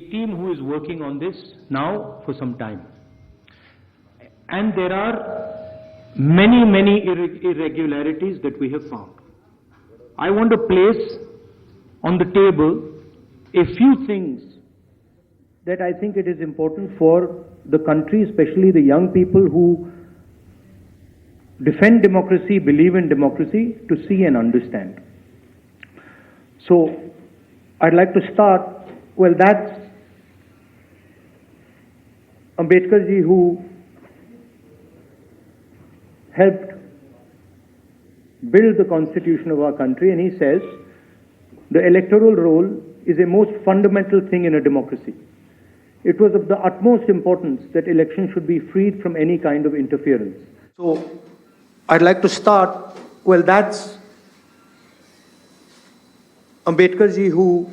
team who is working on this now for some time. And there are many irregularities that we have found. I want to place on the table a few things that I think it is important for the country, especially the young people who defend democracy, believe in democracy, to see and understand. So, I'd like to start, well, that's Ambedkar ji who helped build the constitution of our country, and he says the electoral roll is a most fundamental thing in a democracy. It was of the utmost importance that elections should be freed from any kind of interference. So, I'd like to start, well, that's Ambedkar ji who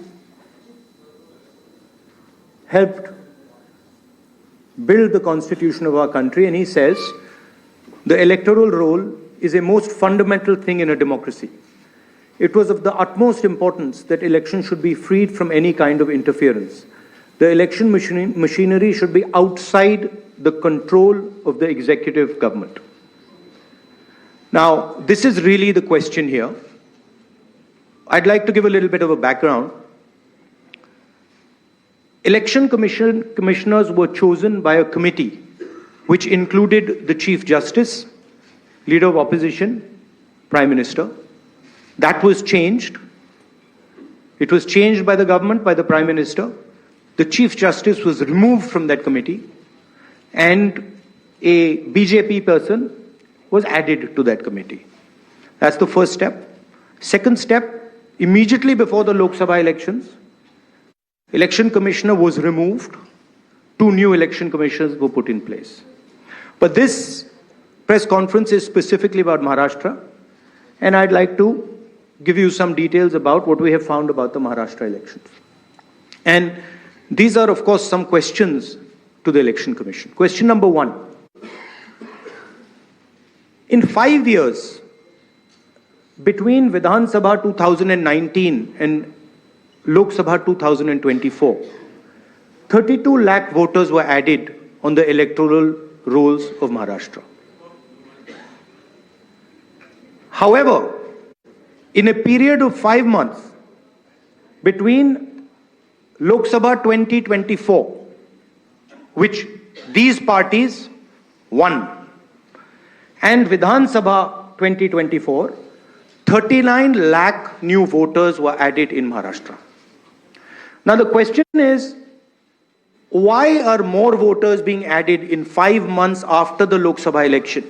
helped build the constitution of our country, and he says the electoral roll is a most fundamental thing in a democracy. It was of the utmost importance that elections should be freed from any kind of interference. The election machinery should be outside the control of the executive government. Now, this is really the question here. I'd like to give a little bit of a background. Election commissioners were chosen by a committee which included the Chief Justice, Leader of Opposition, Prime Minister. That was changed. It was changed by the government, by the Prime Minister. The Chief Justice was removed from that committee, and a BJP person was added to that committee. That's the first step. Second step, immediately before the Lok Sabha elections, Election Commissioner was removed. 2 new election commissioners were put in place. But this press conference is specifically about Maharashtra, and I'd like to give you some details about what we have found about the Maharashtra elections. And these are, of course, some questions to the Election Commission. Question number 1. In 5 years, between Vidhan Sabha 2019 and Lok Sabha 2024, 32 lakh voters were added on the electoral rolls of Maharashtra. However, in a period of 5 months, between Lok Sabha 2024, which these parties won, and Vidhan Sabha 2024, 39 lakh new voters were added in Maharashtra. Now the question is, why are more voters being added in 5 months after the Lok Sabha election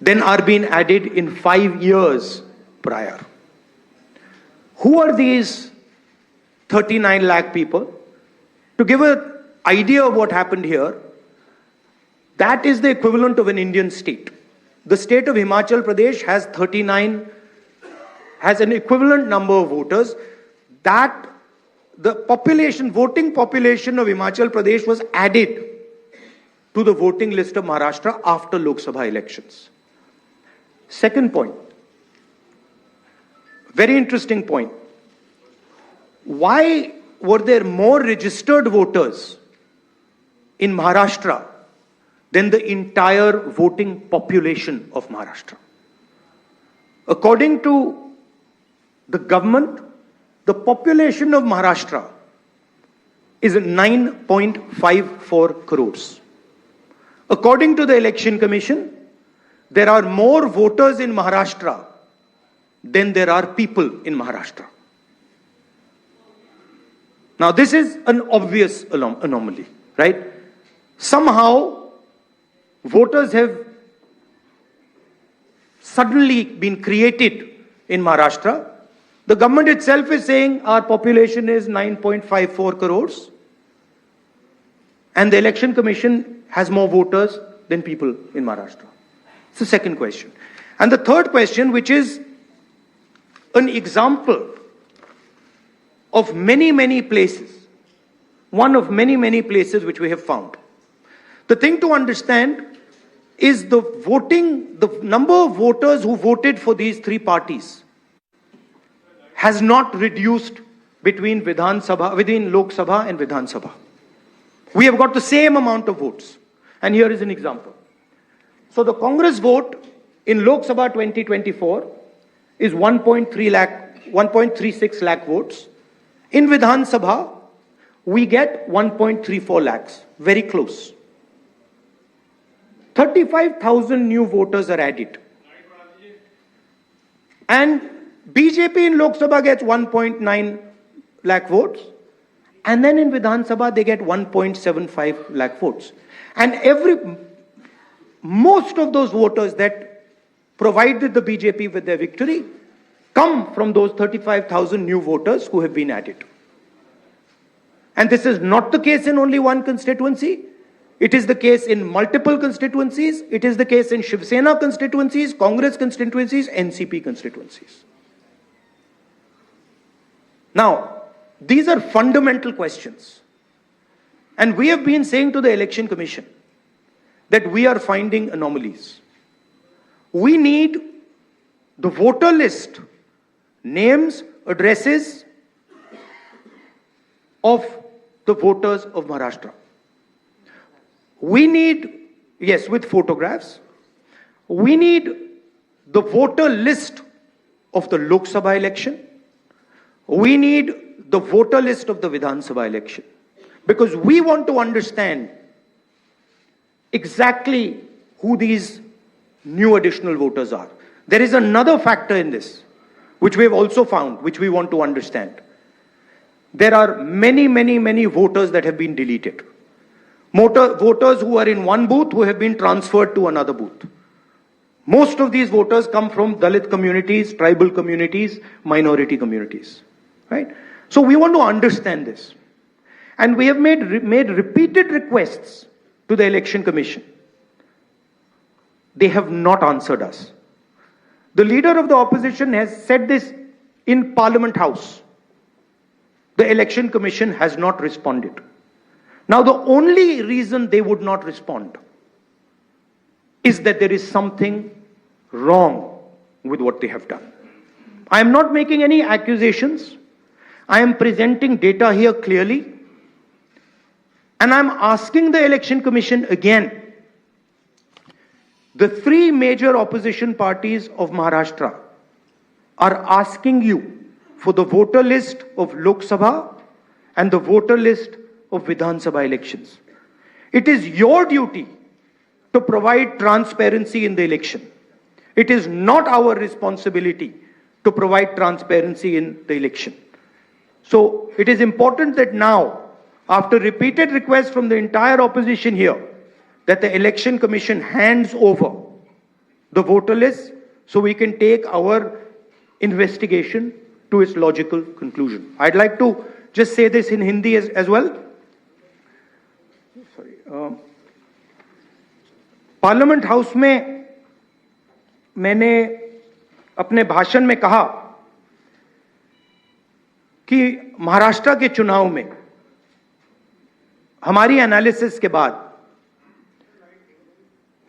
than are being added in 5 years prior? Who are these 39 lakh people? To give an idea of what happened here, that is the equivalent of an Indian state. The state of Himachal Pradesh has an equivalent number of voters. That the voting population of Himachal Pradesh was added to the voting list of Maharashtra after Lok Sabha elections. Second point, very interesting point. Why were there more registered voters in Maharashtra than the entire voting population of Maharashtra? According to the government, the population of Maharashtra is 9.54 crores. According to the Election Commission, there are more voters in Maharashtra than there are people in Maharashtra. Now, this is an obvious anomaly, right? Somehow, voters have suddenly been created in Maharashtra. The government itself is saying our population is 9.54 crores, and the Election Commission has more voters than people in Maharashtra. It's the second question. And the third question, which is an example of many places, one of many places which we have found. The thing to understand is the number of voters who voted for these 3 parties has not reduced between Lok Sabha and Vidhan Sabha. We have got the same amount of votes. And here is an example. So the Congress vote in Lok Sabha 2024 is 1.36 lakh votes. In Vidhan Sabha, we get 1.34 lakhs, very close. 35,000 new voters are added. And BJP in Lok Sabha gets 1.9 lakh votes. And then in Vidhan Sabha, they get 1.75 lakh votes. And most of those voters that provided the BJP with their victory come from those 35,000 new voters who have been added. And this is not the case in only one constituency. It is the case in multiple constituencies. It is the case in Shiv Sena constituencies, Congress constituencies, NCP constituencies. Now, these are fundamental questions. And we have been saying to the Election Commission that we are finding anomalies. We need the voter list, names, addresses of the voters of Maharashtra. We need, yes, with photographs. We need the voter list of the Lok Sabha election. We need the voter list of the Vidhan Sabha election. Because we want to understand exactly who these new additional voters are. There is another factor in this, which we have also found, which we want to understand. There are many voters that have been deleted. Voters who are in one booth who have been transferred to another booth. Most of these voters come from Dalit communities, tribal communities, minority communities, right? So we want to understand this. And we have made repeated requests to the Election Commission. They have not answered us. The leader of the opposition has said this in Parliament House. The Election Commission has not responded. Now, the only reason they would not respond is that there is something wrong with what they have done. I am not making any accusations. I am presenting data here clearly. And I'm asking the Election Commission again. The three major opposition parties of Maharashtra are asking you for the voter list of Lok Sabha and the voter list of Vidhan Sabha elections. It is your duty to provide transparency in the election. It is not our responsibility to provide transparency in the election. So it is important that now, after repeated requests from the entire opposition here, that the Election Commission hands over the voter list so we can take our investigation to its logical conclusion. I'd like to just say this in Hindi as well. Sorry. Parliament house में मैंने अपने भाषण में कहा कि महाराष्ट्र के चुनाव में हमारी एनालिसिस के बाद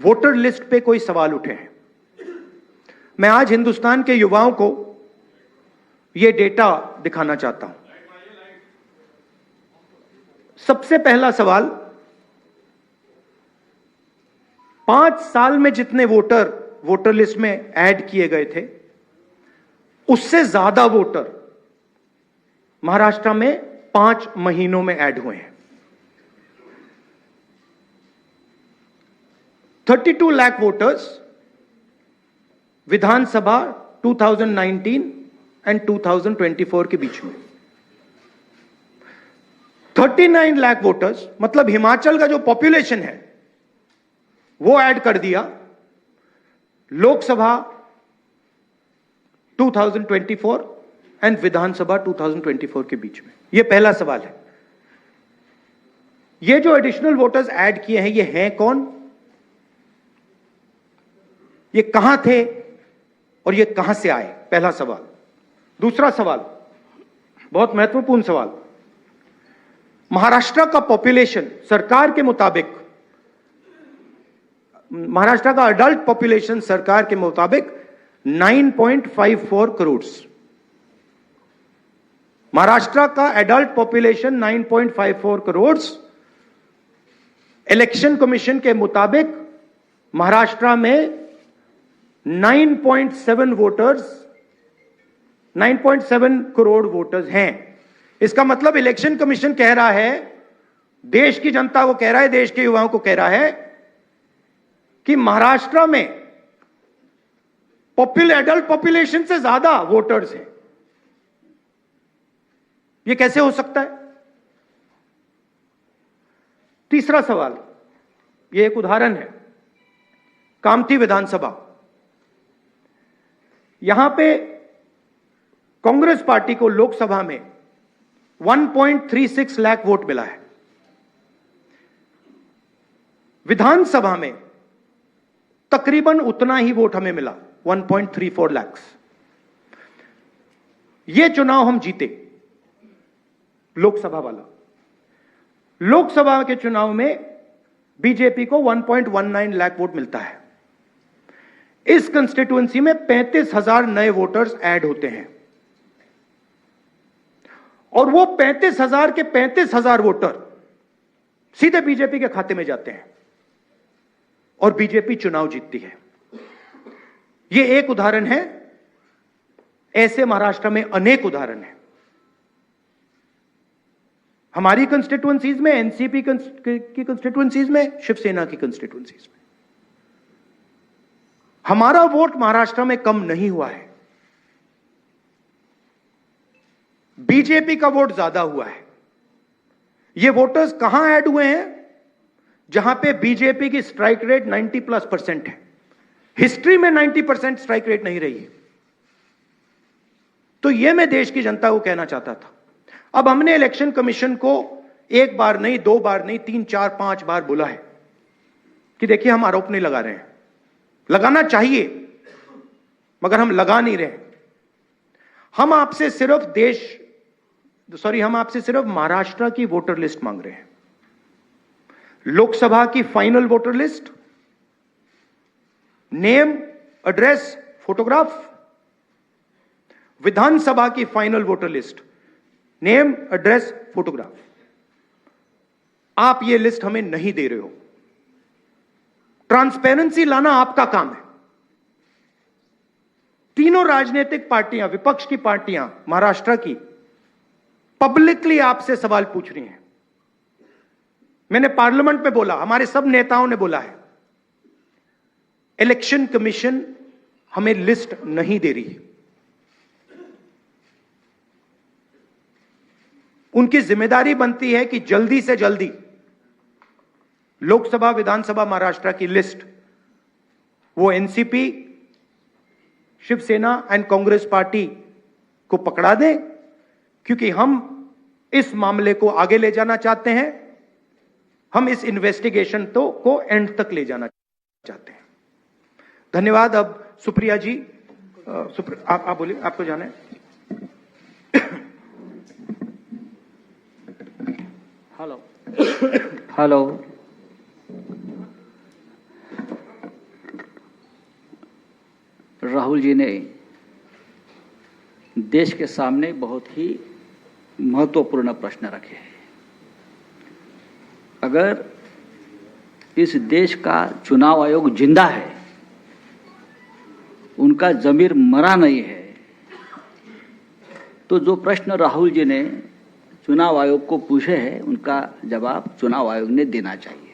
वोटर लिस्ट पे कोई सवाल उठे हैं. मैं आज हिंदुस्तान के युवाओं को यह डेटा दिखाना चाहता हूं. सबसे पहला सवाल, 5 साल में जितने वोटर लिस्ट में ऐड किए गए थे, उससे ज्यादा वोटर महाराष्ट्र में 5 महीनों में ऐड हुए हैं. 32 लाख वोटर्स विधानसभा 2019 एंड 2024 के बीच में. 39 लाख वोटर्स, मतलब हिमाचल का जो पॉपुलेशन है वो ऐड कर दिया लोकसभा 2024 एंड विधानसभा 2024 के बीच में. यह पहला सवाल है. ये जो एडिशनल वोटर्स ऐड किए हैं, ये हैं कौन, ये कहां थे और ये कहां से आए? पहला सवाल. दूसरा सवाल, बहुत महत्वपूर्ण सवाल, महाराष्ट्र का पॉपुलेशन सरकार के मुताबिक, महाराष्ट्र का अडल्ट पॉपुलेशन सरकार के मुताबिक 9.54 करोड़. महाराष्ट्र का adult population 9.54 crore. Election commission के मुताबिक महाराष्ट्र में 9.7 करोड़ वोटर्स हैं। इसका मतलब इलेक्शन कमीशन कह रहा है, देश की जनता को कह रहा है, देश के युवाओं को कह रहा है कि महाराष्ट्र में एडल्ट पॉपुलेशन से ज्यादा वोटर्स हैं। यह कैसे हो सकता है? तीसरा सवाल, यह एक उदाहरण है, कामठी विधानसभा। यहां पे कांग्रेस पार्टी को लोकसभा में 1.36 लाख वोट मिला है। विधानसभा में तकरीबन उतना ही वोट हमें मिला, 1.34 लाख। यह चुनाव हम जीते, लोकसभा वाला। लोकसभा के चुनाव में बीजेपी को 1.19 लाख वोट मिलता है। इस कंस्टिट्यूएंसी में 35,000 नए वोटर्स ऐड होते हैं और वो 35,000 के 35,000 वोटर सीधे बीजेपी के खाते में जाते हैं और बीजेपी चुनाव जीतती है। यह एक उदाहरण है, ऐसे महाराष्ट्र में अनेक उदाहरण हैं। हमारी कंस्टिट्यूएंसीज में, एनसीपी की कंस्टिट्यूएंसीज में, शिवसेना की कंस्टिट्यूएंसीज में हमारा वोट महाराष्ट्र में कम नहीं हुआ है, बीजेपी का वोट ज्यादा हुआ है। ये वोटर्स कहां ऐड हुए हैं? जहां पे बीजेपी की स्ट्राइक रेट 90+% है। हिस्ट्री में 90% स्ट्राइक रेट नहीं रही है। तो यह मैं देश की जनता को कहना चाहता था। अब हमने इलेक्शन कमीशन को एक बार नहीं, दो बार नहीं, 3, 4, 5 बार बोला है कि देखिए हम आरोप नहीं लगा रहे हैं, लगाना चाहिए मगर हम लगा नहीं रहे। हम आपसे सिर्फ महाराष्ट्र की वोटर लिस्ट मांग रहे हैं, लोकसभा की final voter list, name, address, photograph. Vidhan Sabha की final voter list, name, address, photograph. आप ये लिस्ट हमें नहीं दे रहे हो। ट्रांसपेरेंसी लाना आपका काम है। तीनों राजनीतिक पार्टियां, विपक्ष की पार्टियां महाराष्ट्र की, पब्लिकली आपसे सवाल पूछ रही हैं। मैंने पार्लियामेंट में बोला, हमारे सब नेताओं ने बोला है, इलेक्शन कमीशन हमें लिस्ट नहीं दे रही है। उनकी जिम्मेदारी बनती है कि जल्दी से जल्दी लोकसभा, विधानसभा महाराष्ट्र की लिस्ट वो NCP, Shiv Sena and Congress party को पकड़ा दें, क्योंकि हम इस मामले को आगे ले जाना चाहते हैं। हम इस इन्वेस्टिगेशन को एंड तक ले जाना चाहते हैं। धन्यवाद। अब सुप्रिया जी, आप बोलिए, आपको जाना है। हेलो, राहुल जी ने देश के सामने बहुत ही महत्वपूर्ण प्रश्न रखे हैं। अगर इस देश का चुनाव आयोग जिंदा है, उनका जमीर मरा नहीं है, तो जो प्रश्न राहुल जी ने चुनाव आयोग को पूछे हैं, उनका जवाब चुनाव आयोग ने देना चाहिए।